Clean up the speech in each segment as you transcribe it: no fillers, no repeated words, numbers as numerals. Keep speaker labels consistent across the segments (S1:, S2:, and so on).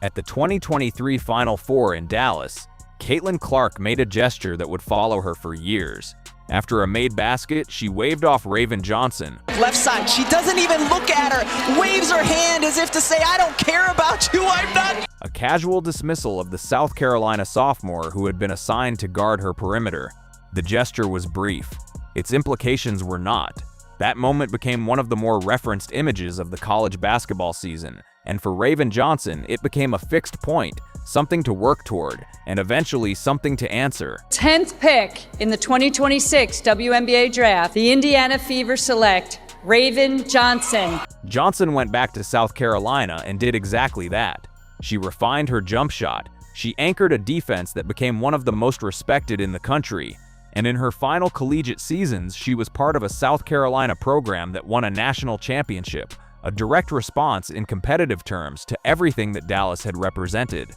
S1: At the 2023 Final Four in Dallas, Caitlin Clark made a gesture that would follow her for years. After a made basket, she waved off Raven Johnson.
S2: Left side, she doesn't even look at her, waves her hand as if to say, I don't care about you, I'm not.
S1: A casual dismissal of the South Carolina sophomore who had been assigned to guard her perimeter. The gesture was brief. Its implications were not. That moment became one of the more referenced images of the college basketball season, and for Raven Johnson, it became a fixed point, something to work toward, and eventually something to answer.
S3: 10th pick in the 2026 WNBA draft, the Indiana Fever select Raven Johnson.
S1: Johnson went back to South Carolina and did exactly that. She refined her jump shot. She anchored a defense that became one of the most respected in the country. And in her final collegiate seasons, she was part of a South Carolina program that won a national championship, a direct response in competitive terms to everything that Dallas had represented.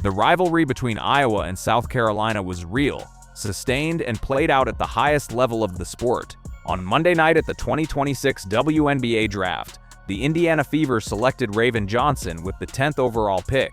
S1: The rivalry between Iowa and South Carolina was real, sustained, and played out at the highest level of the sport. On Monday night at the 2026 WNBA draft, the Indiana Fever selected Raven Johnson with the 10th overall pick.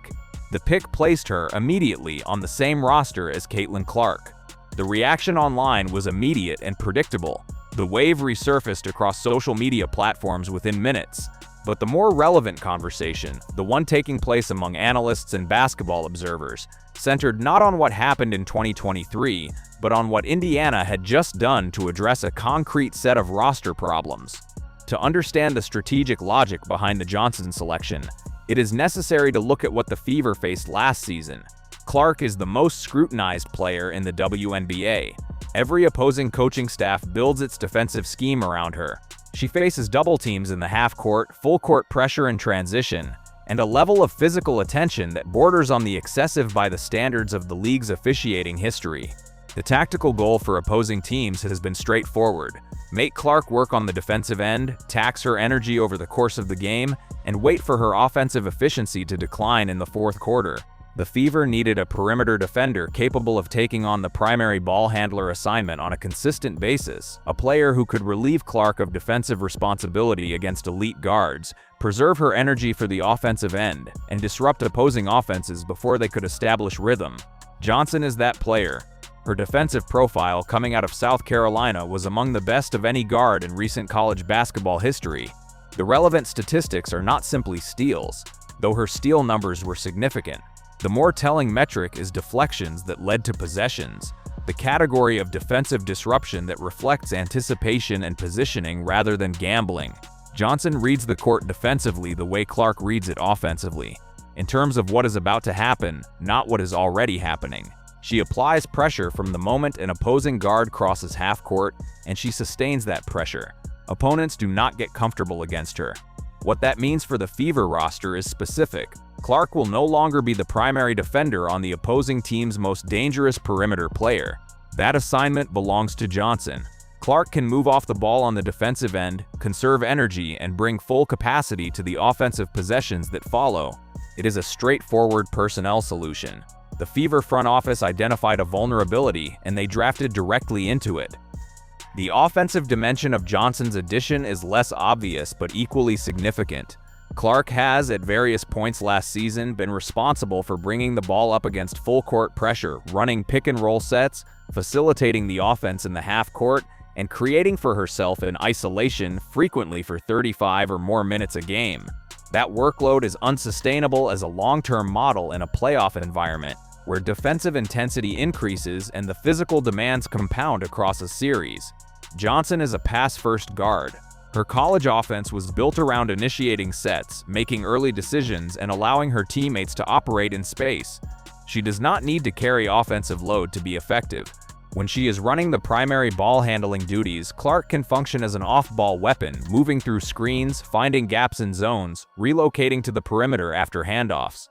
S1: The pick placed her immediately on the same roster as Caitlin Clark. The reaction online was immediate and predictable. The wave resurfaced across social media platforms within minutes. But the more relevant conversation, the one taking place among analysts and basketball observers, centered not on what happened in 2023, but on what Indiana had just done to address a concrete set of roster problems. To understand the strategic logic behind the Johnson selection, it is necessary to look at what the Fever faced last season. Clark is the most scrutinized player in the WNBA. Every opposing coaching staff builds its defensive scheme around her. She faces double teams in the half court, full court pressure and transition, and a level of physical attention that borders on the excessive by the standards of the league's officiating history. The tactical goal for opposing teams has been straightforward: make Clark work on the defensive end, tax her energy over the course of the game, and wait for her offensive efficiency to decline in the fourth quarter. The Fever needed a perimeter defender capable of taking on the primary ball handler assignment on a consistent basis, a player who could relieve Clark of defensive responsibility against elite guards, preserve her energy for the offensive end, and disrupt opposing offenses before they could establish rhythm. Johnson is that player. Her defensive profile coming out of South Carolina was among the best of any guard in recent college basketball history. The relevant statistics are not simply steals, though her steal numbers were significant. The more telling metric is deflections that led to possessions, the category of defensive disruption that reflects anticipation and positioning rather than gambling. Johnson reads the court defensively the way Clark reads it offensively, in terms of what is about to happen, not what is already happening. She applies pressure from the moment an opposing guard crosses half court, and she sustains that pressure. Opponents do not get comfortable against her. What that means for the Fever roster is specific. Clark will no longer be the primary defender on the opposing team's most dangerous perimeter player. That assignment belongs to Johnson. Clark can move off the ball on the defensive end, conserve energy, and bring full capacity to the offensive possessions that follow. It is a straightforward personnel solution. The Fever front office identified a vulnerability, and they drafted directly into it. The offensive dimension of Johnson's addition is less obvious but equally significant. Clark has, at various points last season, been responsible for bringing the ball up against full court pressure, running pick-and-roll sets, facilitating the offense in the half court, and creating for herself in isolation, frequently for 35 or more minutes a game. That workload is unsustainable as a long-term model in a playoff environment, where defensive intensity increases and the physical demands compound across a series. Johnson is a pass-first guard. Her college offense was built around initiating sets, making early decisions, and allowing her teammates to operate in space. She does not need to carry offensive load to be effective. When she is running the primary ball-handling duties, Clark can function as an off-ball weapon, moving through screens, finding gaps in zones, relocating to the perimeter after handoffs.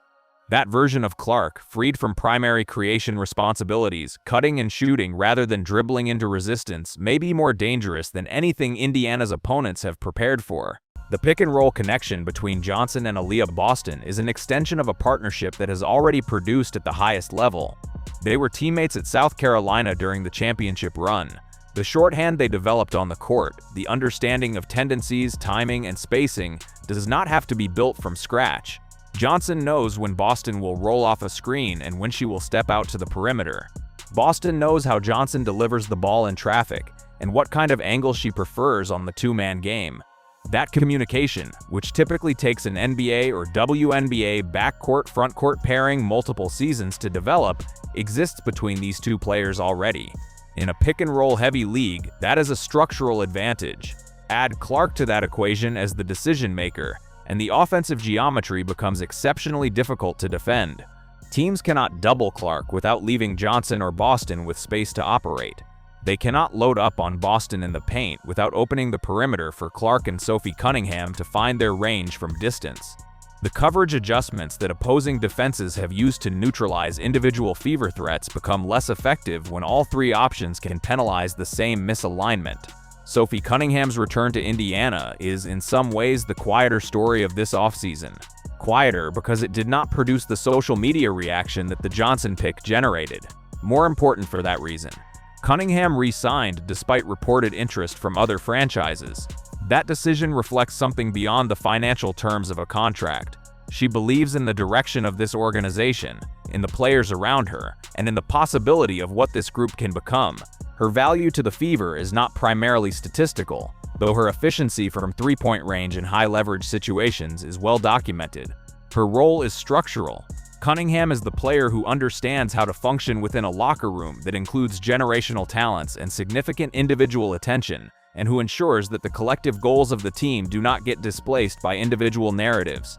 S1: That version of Clark, freed from primary creation responsibilities, cutting and shooting rather than dribbling into resistance, may be more dangerous than anything Indiana's opponents have prepared for. The pick-and-roll connection between Johnson and Aliyah Boston is an extension of a partnership that has already produced at the highest level. They were teammates at South Carolina during the championship run. The shorthand they developed on the court, the understanding of tendencies, timing, and spacing, does not have to be built from scratch. Johnson knows when Boston will roll off a screen and when she will step out to the perimeter. Boston knows how Johnson delivers the ball in traffic and what kind of angle she prefers on the two-man game. That communication, which typically takes an NBA or WNBA backcourt-frontcourt pairing multiple seasons to develop, exists between these two players already. In a pick-and-roll heavy league, that is a structural advantage. Add Clark to that equation as the decision-maker, and the offensive geometry becomes exceptionally difficult to defend. Teams cannot double Clark without leaving Johnson or Boston with space to operate. They cannot load up on Boston in the paint without opening the perimeter for Clark and Sophie Cunningham to find their range from distance. The coverage adjustments that opposing defenses have used to neutralize individual fever threats become less effective when all three options can penalize the same misalignment. Sophie Cunningham's return to Indiana is in some ways the quieter story of this offseason. Quieter because it did not produce the social media reaction that the Johnson pick generated. More important for that reason, Cunningham re-signed despite reported interest from other franchises. That decision reflects something beyond the financial terms of a contract. She believes in the direction of this organization, in the players around her, and in the possibility of what this group can become. Her value to the Fever is not primarily statistical, though her efficiency from three-point range in high-leverage situations is well documented. Her role is structural. Cunningham is the player who understands how to function within a locker room that includes generational talents and significant individual attention, and who ensures that the collective goals of the team do not get displaced by individual narratives.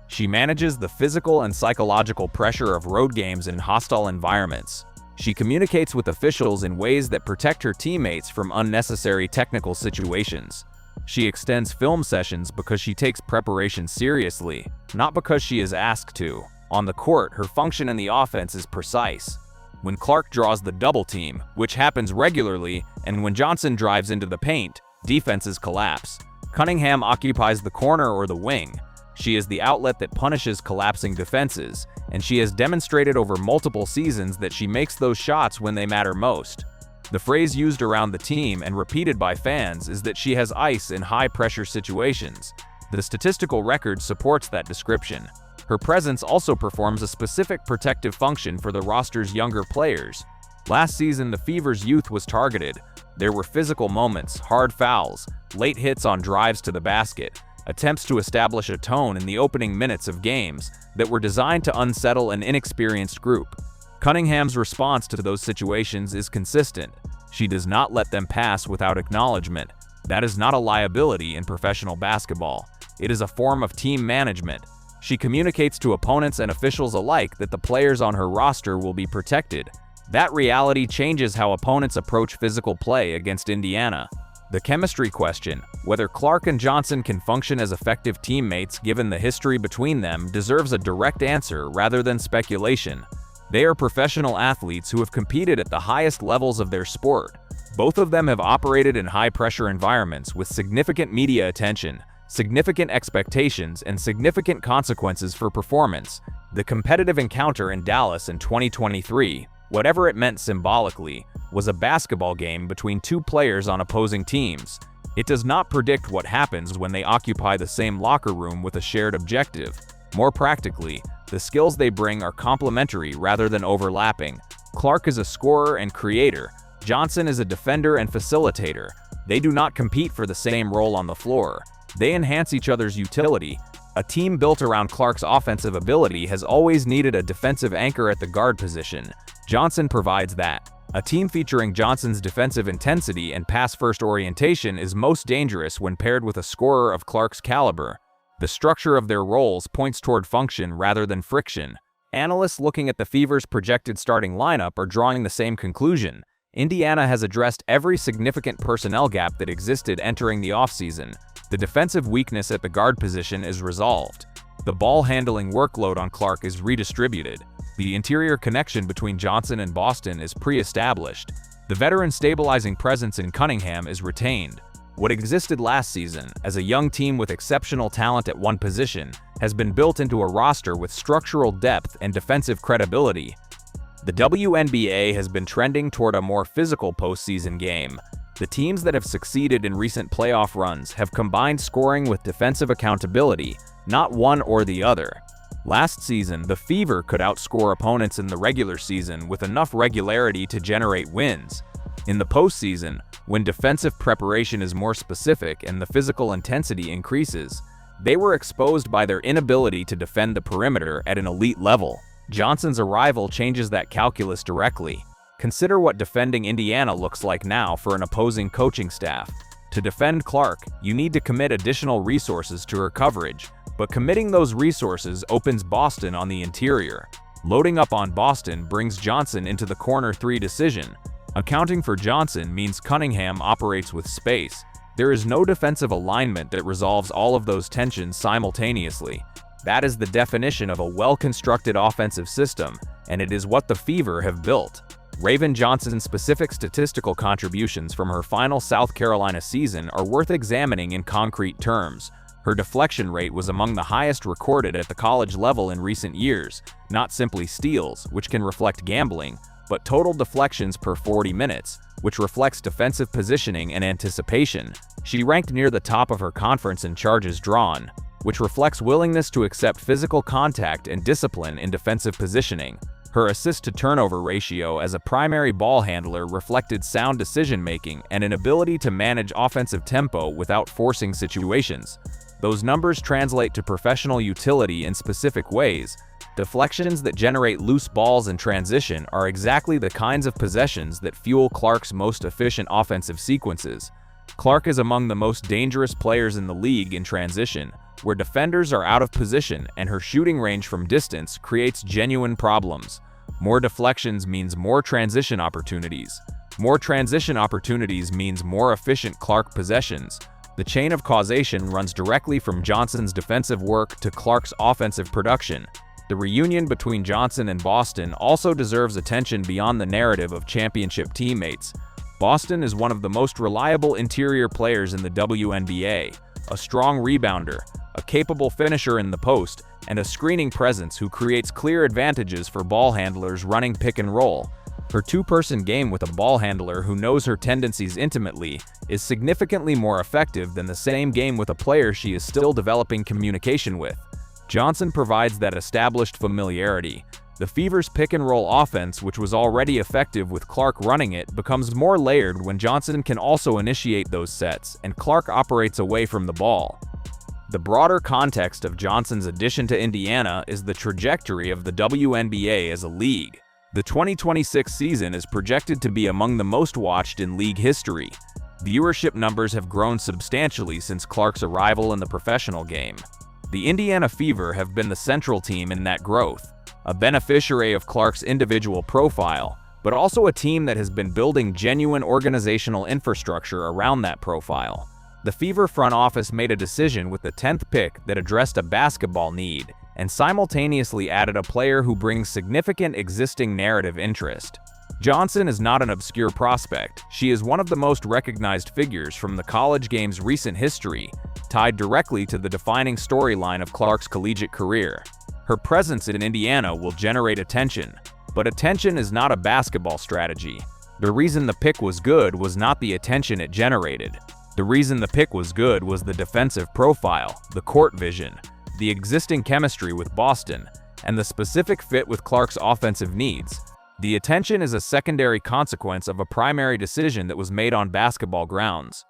S1: She manages the physical and psychological pressure of road games in hostile environments. She communicates with officials in ways that protect her teammates from unnecessary technical situations. She extends film sessions because she takes preparation seriously, not because she is asked to. On the court, her function in the offense is precise. When Clark draws the double team, which happens regularly, and when Johnson drives into the paint, defenses collapse. Cunningham occupies the corner or the wing. She is the outlet that punishes collapsing defenses, and she has demonstrated over multiple seasons that she makes those shots when they matter most. The phrase used around the team and repeated by fans is that she has ice in high-pressure situations. The statistical record supports that description. Her presence also performs a specific protective function for the roster's younger players. Last season, the Fever's youth was targeted. There were physical moments, hard fouls, late hits on drives to the basket, attempts to establish a tone in the opening minutes of games that were designed to unsettle an inexperienced group. Cunningham's response to those situations is consistent. She does not let them pass without acknowledgement. That is not a liability in professional basketball. It is a form of team management. She communicates to opponents and officials alike that the players on her roster will be protected. That reality changes how opponents approach physical play against Indiana. The chemistry question, whether Clark and Johnson can function as effective teammates given the history between them, deserves a direct answer rather than speculation. They are professional athletes who have competed at the highest levels of their sport. Both of them have operated in high-pressure environments with significant media attention, significant expectations, and significant consequences for performance. The competitive encounter in Dallas in 2023, whatever it meant symbolically, was a basketball game between two players on opposing teams. It does not predict what happens when they occupy the same locker room with a shared objective. More practically, the skills they bring are complementary rather than overlapping. Clark is a scorer and creator. Johnson is a defender and facilitator. They do not compete for the same role on the floor. They enhance each other's utility. A team built around Clark's offensive ability has always needed a defensive anchor at the guard position. Johnson provides that. A team featuring Johnson's defensive intensity and pass-first orientation is most dangerous when paired with a scorer of Clark's caliber. The structure of their roles points toward function rather than friction. Analysts looking at the Fever's projected starting lineup are drawing the same conclusion. Indiana has addressed every significant personnel gap that existed entering the offseason. The defensive weakness at the guard position is resolved. The ball-handling workload on Clark is redistributed. The interior connection between Johnson and Boston is pre-established. The veteran stabilizing presence in Cunningham is retained. What existed last season as a young team with exceptional talent at one position has been built into a roster with structural depth and defensive credibility. The WNBA has been trending toward a more physical postseason game. The teams that have succeeded in recent playoff runs have combined scoring with defensive accountability, not one or the other. Last season, the Fever could outscore opponents in the regular season with enough regularity to generate wins. In the postseason, when defensive preparation is more specific and the physical intensity increases, they were exposed by their inability to defend the perimeter at an elite level. Johnson's arrival changes that calculus directly. Consider what defending Indiana looks like now for an opposing coaching staff. To defend Clark, you need to commit additional resources to her coverage, but committing those resources opens Boston on the interior. Loading up on Boston brings Johnson into the corner 3 decision. Accounting for Johnson means Cunningham operates with space. There is no defensive alignment that resolves all of those tensions simultaneously. That is the definition of a well-constructed offensive system, and it is what the Fever have built. Raven Johnson's specific statistical contributions from her final South Carolina season are worth examining in concrete terms. Her deflection rate was among the highest recorded at the college level in recent years, not simply steals, which can reflect gambling, but total deflections per 40 minutes, which reflects defensive positioning and anticipation. She ranked near the top of her conference in charges drawn, which reflects willingness to accept physical contact and discipline in defensive positioning. Her assist-to-turnover ratio as a primary ball handler reflected sound decision-making and an ability to manage offensive tempo without forcing situations. Those numbers translate to professional utility in specific ways. Deflections that generate loose balls in transition are exactly the kinds of possessions that fuel Clark's most efficient offensive sequences. Clark is among the most dangerous players in the league in transition, where defenders are out of position and her shooting range from distance creates genuine problems. More deflections means more transition opportunities. More transition opportunities means more efficient Clark possessions. The chain of causation runs directly from Johnson's defensive work to Clark's offensive production. The reunion between Johnson and Boston also deserves attention beyond the narrative of championship teammates. Boston is one of the most reliable interior players in the WNBA, a strong rebounder, a capable finisher in the post, and a screening presence who creates clear advantages for ball handlers running pick and roll. Her two-person game with a ball handler who knows her tendencies intimately is significantly more effective than the same game with a player she is still developing communication with. Johnson provides that established familiarity. The Fever's pick-and-roll offense, which was already effective with Clark running it, becomes more layered when Johnson can also initiate those sets, and Clark operates away from the ball. The broader context of Johnson's addition to Indiana is the trajectory of the WNBA as a league. The 2026 season is projected to be among the most watched in league history. Viewership numbers have grown substantially since Clark's arrival in the professional game. The Indiana Fever have been the central team in that growth, a beneficiary of Clark's individual profile, but also a team that has been building genuine organizational infrastructure around that profile. The Fever front office made a decision with the 10th pick that addressed a basketball need and simultaneously added a player who brings significant existing narrative interest. Johnson is not an obscure prospect. She is one of the most recognized figures from the college game's recent history, tied directly to the defining storyline of Clark's collegiate career. Her presence in Indiana will generate attention, but attention is not a basketball strategy. The reason the pick was good was not the attention it generated. The reason the pick was good was the defensive profile, the court vision, the existing chemistry with Boston, and the specific fit with Clark's offensive needs. The attention is a secondary consequence of a primary decision that was made on basketball grounds.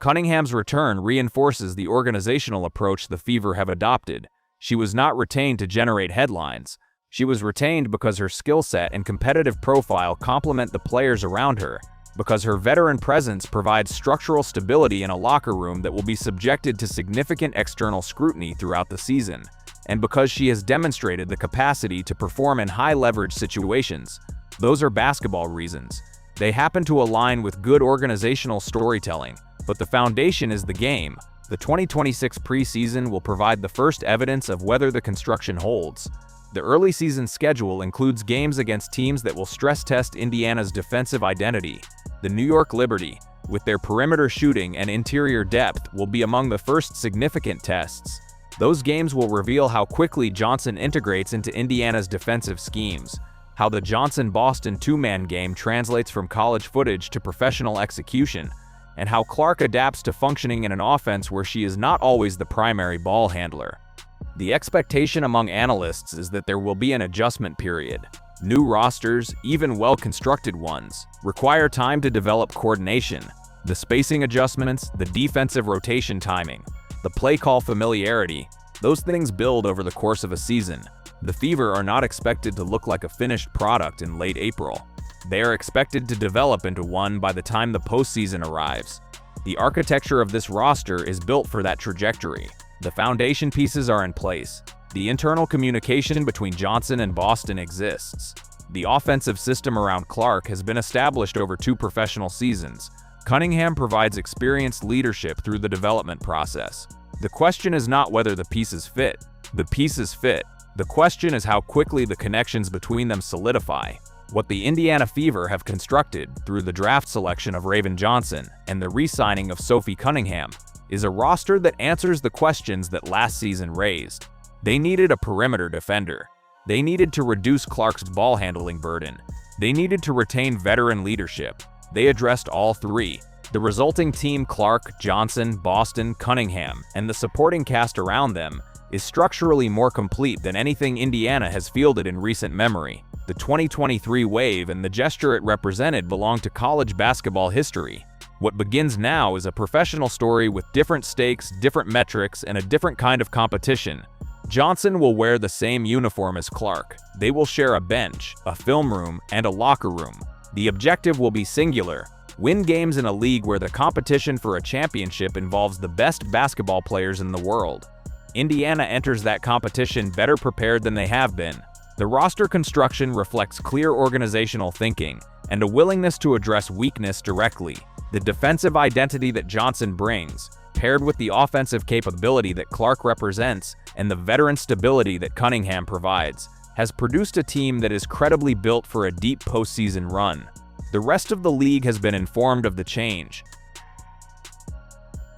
S1: Cunningham's return reinforces the organizational approach the Fever have adopted. She was not retained to generate headlines. She was retained because her skill set and competitive profile complement the players around her, because her veteran presence provides structural stability in a locker room that will be subjected to significant external scrutiny throughout the season, and because she has demonstrated the capacity to perform in high-leverage situations. Those are basketball reasons. They happen to align with good organizational storytelling, but the foundation is the game. The 2026 preseason will provide the first evidence of whether the construction holds. The early season schedule includes games against teams that will stress test Indiana's defensive identity. The New York Liberty, with their perimeter shooting and interior depth, will be among the first significant tests. Those games will reveal how quickly Johnson integrates into Indiana's defensive schemes, how the Johnson-Boston two-man game translates from college footage to professional execution, and how Clark adapts to functioning in an offense where she is not always the primary ball handler. The expectation among analysts is that there will be an adjustment period. New rosters, even well-constructed ones, require time to develop coordination. The spacing adjustments, the defensive rotation timing, the play call familiarity, those things build over the course of a season. The Fever are not expected to look like a finished product in late April. They are expected to develop into one by the time the postseason arrives. The architecture of this roster is built for that trajectory. The foundation pieces are in place. The internal communication between Johnson and Boston exists. The offensive system around Clark has been established over 2 professional seasons. Cunningham provides experienced leadership through the development process. The question is not whether the pieces fit. The pieces fit. The question is how quickly the connections between them solidify. What the Indiana Fever have constructed through the draft selection of Raven Johnson and the re-signing of Sophie Cunningham is a roster that answers the questions that last season raised. They needed a perimeter defender. They needed to reduce Clark's ball handling burden. They needed to retain veteran leadership. They addressed all 3. The resulting team, Clark, Johnson, Boston, Cunningham, and the supporting cast around them, is structurally more complete than anything Indiana has fielded in recent memory. The 2023 wave and the gesture it represented belong to college basketball history. What begins now is a professional story with different stakes, different metrics, and a different kind of competition. Johnson will wear the same uniform as Clark. They will share a bench, a film room, and a locker room. The objective will be singular: win games in a league where the competition for a championship involves the best basketball players in the world. Indiana enters that competition better prepared than they have been. The roster construction reflects clear organizational thinking and a willingness to address weakness directly. The defensive identity that Johnson brings, paired with the offensive capability that Clark represents and the veteran stability that Cunningham provides, has produced a team that is credibly built for a deep postseason run. The rest of the league has been informed of the change.